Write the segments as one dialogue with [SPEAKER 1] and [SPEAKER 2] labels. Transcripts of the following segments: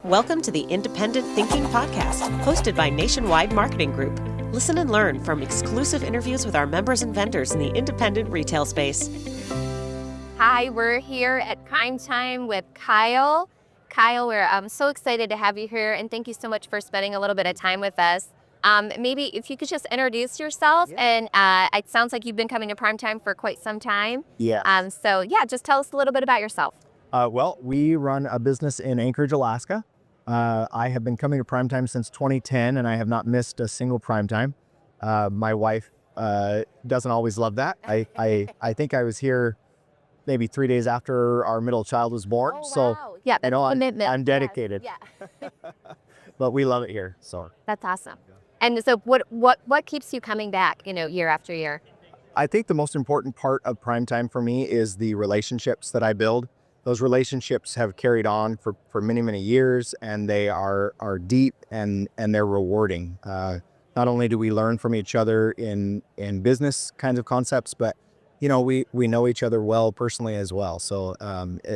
[SPEAKER 1] Welcome to the Independent Thinking Podcast, hosted by Nationwide Marketing Group. Listen and learn from exclusive interviews with our members and vendors in the independent retail space.
[SPEAKER 2] Hi, we're here at PrimeTime with Kyle. Kyle, we're so excited to have you here, and thank you so much for spending a little bit of time with us. Maybe if you could just introduce yourself, and it sounds like you've been coming to PrimeTime for quite some time.
[SPEAKER 3] Yes.
[SPEAKER 2] Just tell us a little bit about yourself.
[SPEAKER 3] Well, we run a business in Anchorage, Alaska. I have been coming to PrimeTime since 2010, and I have not missed a single PrimeTime. My wife doesn't always love that. I think I was here maybe 3 days after our middle child was born.
[SPEAKER 2] Oh,
[SPEAKER 3] so
[SPEAKER 2] wow. Yeah, that's commitment.
[SPEAKER 3] I'm dedicated.
[SPEAKER 2] Yes. Yeah.
[SPEAKER 3] But we love it here. So
[SPEAKER 2] That's awesome. And so what keeps you coming back, year after year?
[SPEAKER 3] I think the most important part of PrimeTime for me is the relationships that I build. Those relationships have carried on for many, many years, and they are deep and they're rewarding. Not only do we learn from each other in business kinds of concepts, but we know each other well personally as well. So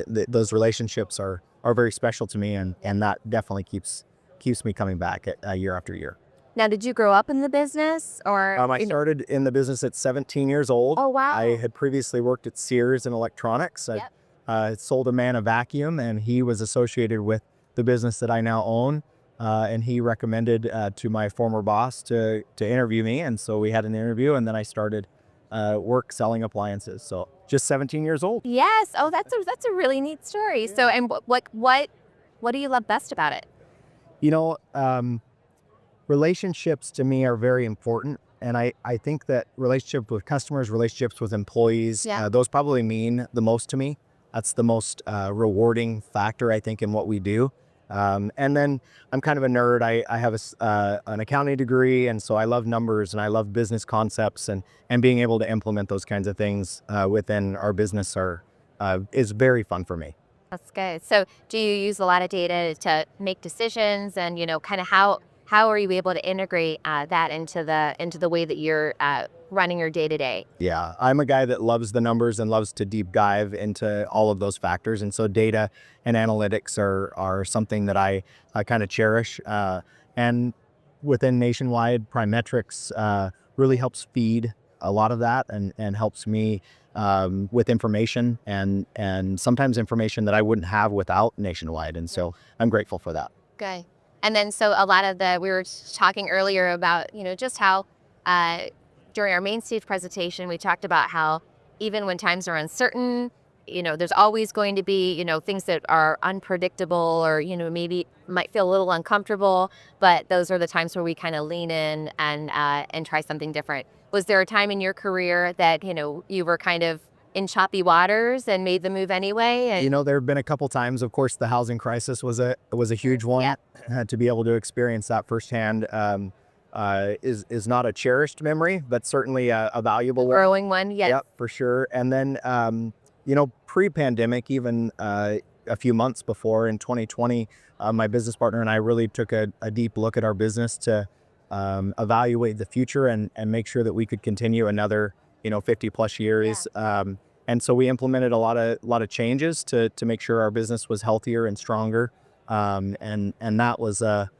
[SPEAKER 3] those relationships are very special to me, and that definitely keeps me coming back year after year.
[SPEAKER 2] Now, did you grow up in the business, or?
[SPEAKER 3] I started in the business at 17 years old.
[SPEAKER 2] Oh, wow.
[SPEAKER 3] I had previously worked at Sears in electronics.
[SPEAKER 2] Yep.
[SPEAKER 3] I sold a man a vacuum, and he was associated with the business that I now own. And he recommended to my former boss to interview me. And so we had an interview, and then I started work selling appliances. So just 17 years old.
[SPEAKER 2] Yes. Oh, that's a really neat story. So, and what do you love best about it?
[SPEAKER 3] Relationships to me are very important. And I think that relationships with customers, relationships with employees, those probably mean the most to me. That's the most rewarding factor, I think, in what we do. And then I'm kind of a nerd. I have an accounting degree, and so I love numbers and I love business concepts, and being able to implement those kinds of things within our business is very fun for me.
[SPEAKER 2] That's good. So do you use a lot of data to make decisions, and kind of how are you able to integrate that into the way that you're running your day-to-day?
[SPEAKER 3] Yeah, I'm a guy that loves the numbers and loves to deep dive into all of those factors. And so data and analytics are something that I kind of cherish. And within Nationwide, PriMetrix really helps feed a lot of that and helps me with information and sometimes information that I wouldn't have without Nationwide. And so I'm grateful for that.
[SPEAKER 2] Okay. And then so a lot of we were talking earlier about, just how during our main stage presentation, we talked about how even when times are uncertain, there's always going to be, things that are unpredictable, or, maybe might feel a little uncomfortable, but those are the times where we kind of lean in and try something different. Was there a time in your career that, you were kind of in choppy waters and made the move anyway? And
[SPEAKER 3] there have been a couple times. Of course, the housing crisis was a huge one.
[SPEAKER 2] Yep.
[SPEAKER 3] To be able to experience that firsthand is not a cherished memory, but certainly a valuable one.
[SPEAKER 2] Growing one, yes.
[SPEAKER 3] Yep, for sure. And then, pre-pandemic, even a few months before in 2020, my business partner and I really took a deep look at our business to evaluate the future and make sure that we could continue another 50 plus years.
[SPEAKER 2] Yeah.
[SPEAKER 3] And so we implemented a lot of changes to make sure our business was healthier and stronger. And that was a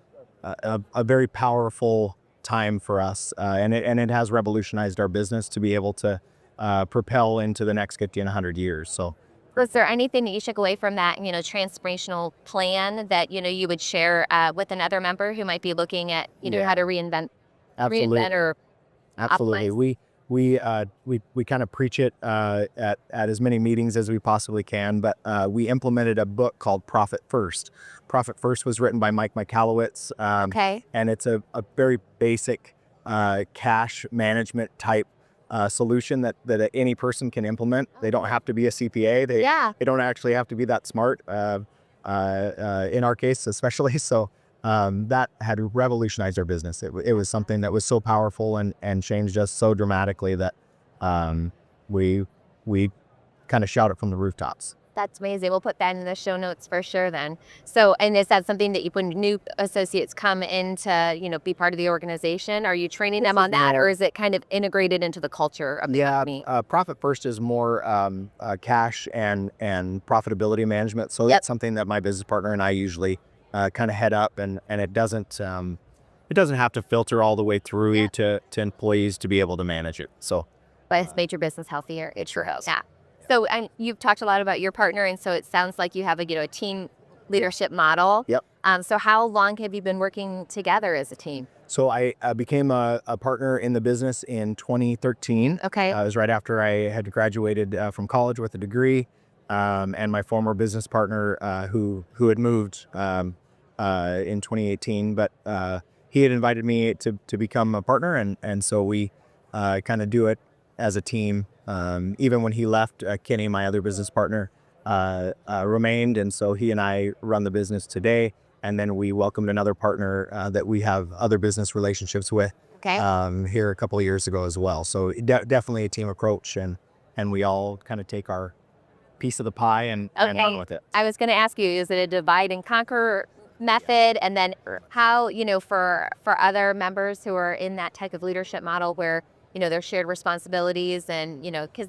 [SPEAKER 3] very powerful time for us. And it has revolutionized our business to be able to propel into the next 50 and 100 years. So
[SPEAKER 2] was there anything that you took away from that, transformational plan that, you would share with another member who might be looking at, how to reinvent or
[SPEAKER 3] Absolutely.
[SPEAKER 2] optimize?
[SPEAKER 3] We kind of preach it at as many meetings as we possibly can, but we implemented a book called Profit First. Profit First was written by Mike Michalowicz.
[SPEAKER 2] Okay.
[SPEAKER 3] And it's a very basic cash management type solution that any person can implement. They don't have to be a CPA. They don't actually have to be that smart, in our case especially. So that had revolutionized our business. It was something that was so powerful and changed us so dramatically that we kind of shout it from the rooftops.
[SPEAKER 2] That's amazing. We'll put that in the show notes for sure then. So, and is that something that when new associates come in to, be part of the organization, are you training them on that, or is it kind of integrated into the culture of the company?
[SPEAKER 3] Profit First is more cash and profitability management. So that's something that my business partner and I usually kind of head up, and it doesn't have to filter all the way through you to employees to be able to manage it. So,
[SPEAKER 2] But it's made your business healthier.
[SPEAKER 3] it sure has.
[SPEAKER 2] Yeah. So, and you've talked a lot about your partner, and so it sounds like you have a team leadership model.
[SPEAKER 3] Yep.
[SPEAKER 2] So how long have you been working together as a team?
[SPEAKER 3] So I became a partner in the business in 2013.
[SPEAKER 2] Okay.
[SPEAKER 3] It was right after I had graduated from college with a degree, and my former business partner who had moved in 2018, but he had invited me to become a partner, and so we kind of do it as a team. Even when he left, Kenny, my other business partner, remained, and so he and I run the business today. And then we welcomed another partner that we have other business relationships with
[SPEAKER 2] Okay.
[SPEAKER 3] here a couple of years ago as well. So definitely a team approach, and we all kind of take our piece of the pie and run with it.
[SPEAKER 2] I was going to ask you, is it a divide and conquer method? And then how, for other members who are in that type of leadership model where, there's shared responsibilities and, because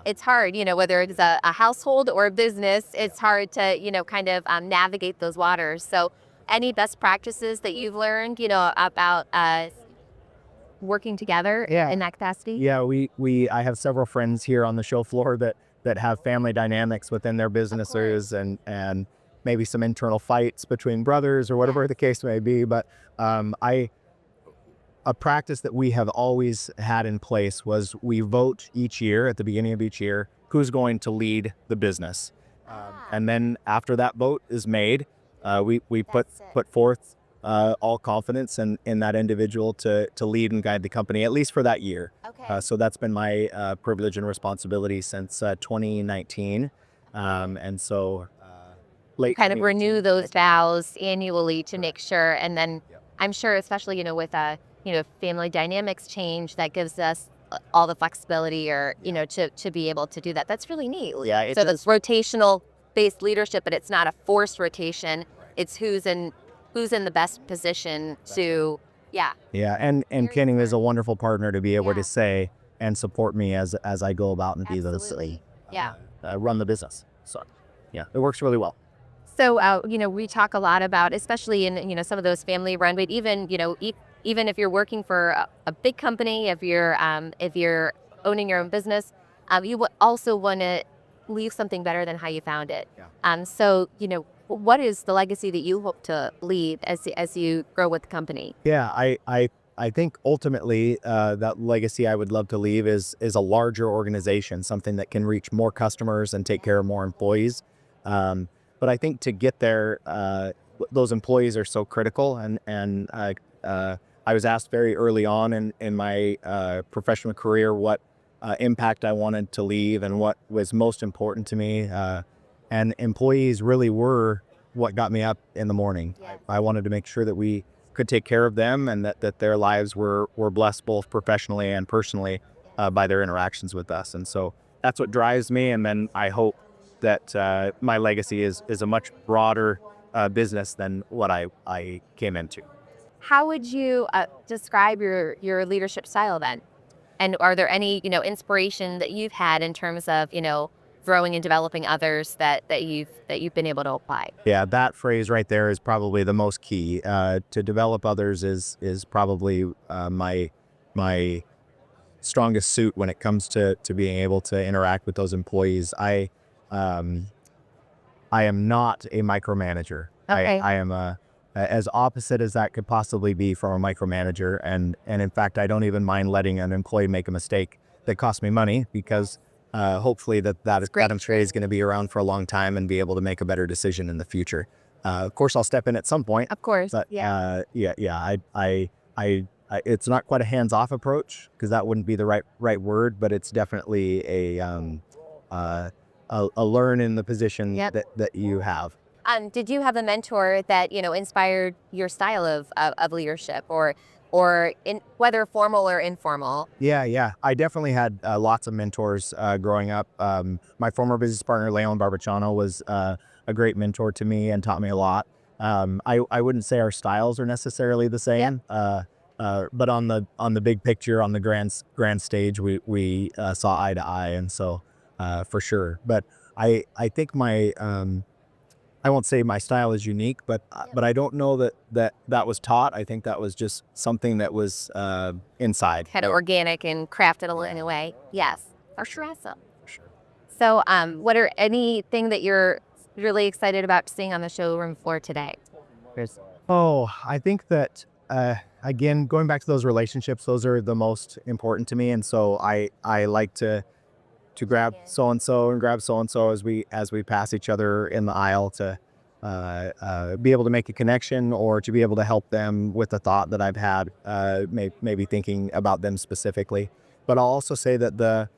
[SPEAKER 2] it's hard, whether it's a household or a business, it's hard to, kind of navigate those waters. So any best practices that you've learned, about working together in that capacity?
[SPEAKER 3] Yeah, I have several friends here on the show floor that have family dynamics within their businesses and maybe some internal fights between brothers or whatever the case may be. But a practice that we have always had in place was we vote each year at the beginning of each year who's going to lead the business. And then after that vote is made, we put forth all confidence in that individual to lead and guide the company, at least for that year.
[SPEAKER 2] Okay.
[SPEAKER 3] So that's been my privilege and responsibility since 2019. And so late
[SPEAKER 2] Kind of renew those vows annually to make sure. And then I'm sure, especially, with family dynamics change, that gives us all the flexibility or, to be able to do that. That's really neat.
[SPEAKER 3] Yeah.
[SPEAKER 2] So that's rotational based leadership, but it's not a forced rotation. It's who's in the best position to,
[SPEAKER 3] Yeah. And Kenny is a wonderful partner to be able to say and support me as I go about and be those, run the business. So, yeah, it works really well.
[SPEAKER 2] So, we talk a lot about, especially in, some of those family run, but even, even if you're working for a big company, if you're owning your own business, you also want to leave something better than how you found it.
[SPEAKER 3] Yeah.
[SPEAKER 2] So, what is the legacy that you hope to leave as you grow with the company?
[SPEAKER 3] Yeah, I think ultimately that legacy I would love to leave is a larger organization, something that can reach more customers and take care of more employees. But I think to get there, those employees are so critical. And I was asked very early on in my professional career what impact I wanted to leave and what was most important to me. And employees really were what got me up in the morning.
[SPEAKER 2] Yes.
[SPEAKER 3] I wanted to make sure that we could take care of them and that their lives were blessed both professionally and personally by their interactions with us. And so that's what drives me. And then I hope that my legacy is a much broader business than what I came into.
[SPEAKER 2] How would you describe your leadership style then? And are there any, inspiration that you've had in terms of, growing and developing others that you've been able to apply?
[SPEAKER 3] Yeah, that phrase right there is probably the most key. To develop others is probably my strongest suit when it comes to being able to interact with those employees. I am not a micromanager.
[SPEAKER 2] Okay.
[SPEAKER 3] I am as opposite as that could possibly be from a micromanager. And in fact, I don't even mind letting an employee make a mistake that costs me money because hopefully that employee is going to be around for a long time and be able to make a better decision in the future. Of course, I'll step in at some point.
[SPEAKER 2] Of course.
[SPEAKER 3] But I it's not quite a hands-off approach because that wouldn't be the right word, but it's definitely a learn in the position that you have.
[SPEAKER 2] Did you have a mentor that inspired your style of leadership, or in whether formal or informal?
[SPEAKER 3] Yeah. I definitely had lots of mentors growing up. My former business partner, Leon Barbachano, was a great mentor to me and taught me a lot. I wouldn't say our styles are necessarily the same, but on the big picture, on the grand stage, we saw eye to eye, and so for sure. But I think I won't say my style is unique, but I don't know that was taught. I think that was just something that was inside.
[SPEAKER 2] Kind of organic and crafted in a way. Yes, for sure. Awesome.
[SPEAKER 3] Sure.
[SPEAKER 2] So, what are anything that you're really excited about seeing on the showroom floor today?
[SPEAKER 3] Oh, I think that again, going back to those relationships, those are the most important to me, and so I like to grab so and so as we pass each other in the aisle to be able to make a connection or to be able to help them with a thought that I've had, maybe thinking about them specifically. But I'll also say that the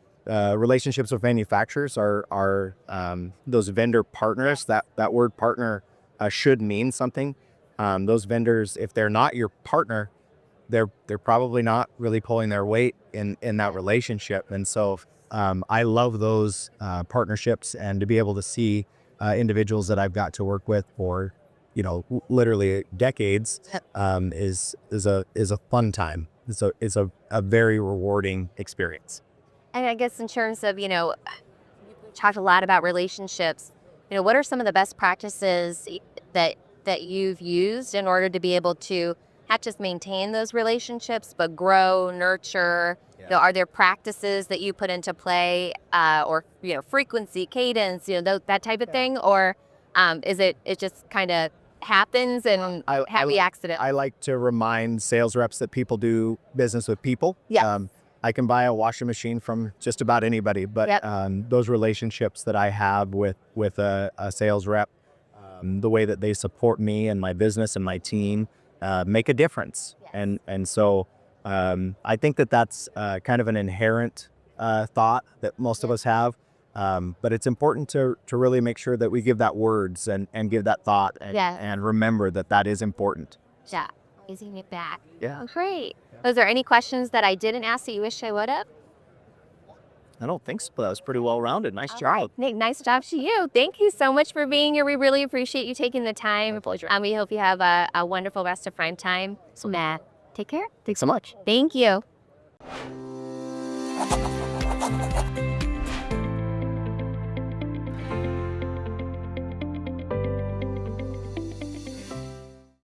[SPEAKER 3] relationships with manufacturers are those vendor partners. That word partner should mean something. Those vendors, if they're not your partner, they're probably not really pulling their weight in that relationship. And so I love those partnerships, and to be able to see individuals that I've got to work with for, literally decades is a fun time. It's a very rewarding experience.
[SPEAKER 2] And I guess in terms of, we talked a lot about relationships. What are some of the best practices that you've used in order to be able to not just maintain those relationships, but grow, nurture?
[SPEAKER 3] Yeah.
[SPEAKER 2] Are there practices that you put into play, or frequency, cadence, that type of thing, or is it just kind of happens and happy accident?
[SPEAKER 3] I like to remind sales reps that people do business with people.
[SPEAKER 2] Yeah.
[SPEAKER 3] I can buy a washing machine from just about anybody, but those relationships that I have with a sales rep, the way that they support me and my business and my team, make a difference.
[SPEAKER 2] Yes.
[SPEAKER 3] And so I think that's kind of an inherent thought that most of us have, but it's important to really make sure that we give that words and give that thought and remember that is important.
[SPEAKER 2] Yeah, raising it back.
[SPEAKER 3] Yeah.
[SPEAKER 2] Oh, great. Was there any questions that I didn't ask that you wish I would have?
[SPEAKER 3] I don't think so. That was pretty well rounded. Nice job.
[SPEAKER 2] Right. Nick, nice job to you. Thank you so much for being here. We really appreciate you taking the time.
[SPEAKER 3] My pleasure.
[SPEAKER 2] And we hope you have a wonderful rest of prime time. So, Matt, take care.
[SPEAKER 3] Thanks so much.
[SPEAKER 2] Thank you.